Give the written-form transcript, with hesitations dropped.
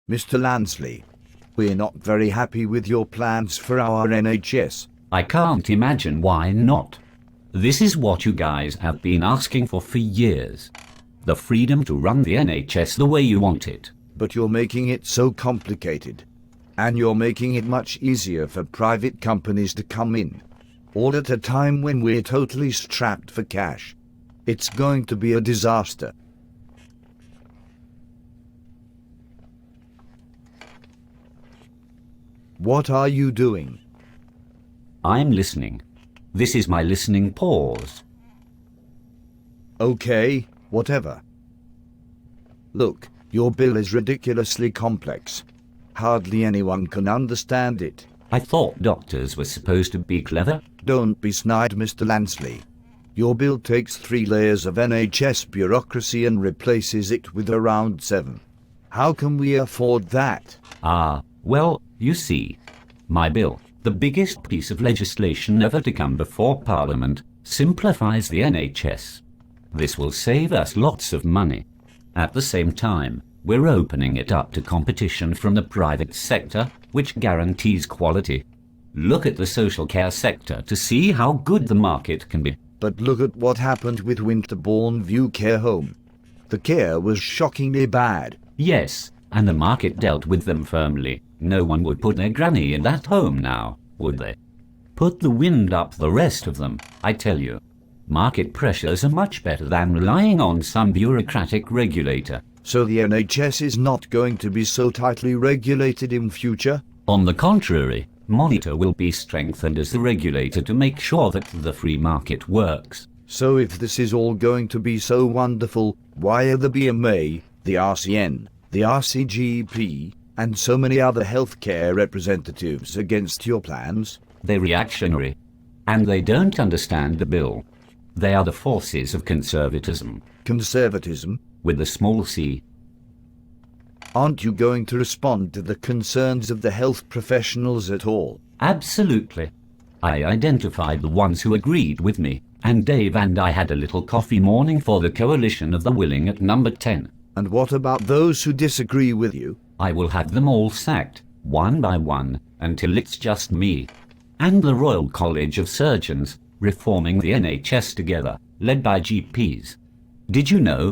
Mr. Lansley, we're not very happy with your plans for our NHS. I can't imagine why not. This is what you guys have been asking for years. The freedom to run the NHS the way you want it. But you're making it so complicated. And you're making it much easier for private companies to come in. All at a time when we're totally strapped for cash. It's going to be a disaster. What are you doing? I'm listening. This is my listening pause. Okay, whatever. Look, your bill is ridiculously complex. Hardly anyone can understand it. I thought doctors were supposed to be clever. Don't be snide, Mr. Lansley. Your bill takes 3 layers of NHS bureaucracy and replaces it with around 7. How can we afford that? Well, you see, my bill, the biggest piece of legislation ever to come before Parliament, simplifies the NHS. This will save us lots of money. At the same time, we're opening it up to competition from the private sector, which guarantees quality. Look at the social care sector to see how good the market can be. But look at what happened with Winterbourne View Care Home. The care was shockingly bad. Yes, and the market dealt with them firmly. No one would put their granny in that home now, would they? Put the wind up the rest of them, I tell you. Market pressures are much better than relying on some bureaucratic regulator. So the NHS is not going to be so tightly regulated in future? On the contrary, Monitor will be strengthened as the regulator to make sure that the free market works. So if this is all going to be so wonderful, why are the BMA, the RCN, the RCGP, and so many other healthcare representatives against your plans? They're reactionary, and they don't understand the bill. They are the forces of conservatism. Conservatism? With a small c. Aren't you going to respond to the concerns of the health professionals at all? Absolutely. I identified the ones who agreed with me, and Dave and I had a little coffee morning for the Coalition of the Willing at number 10. And what about those who disagree with you? I will have them all sacked, one by one, until it's just me. And the Royal College of Surgeons, reforming the NHS together, led by GPs. Did you know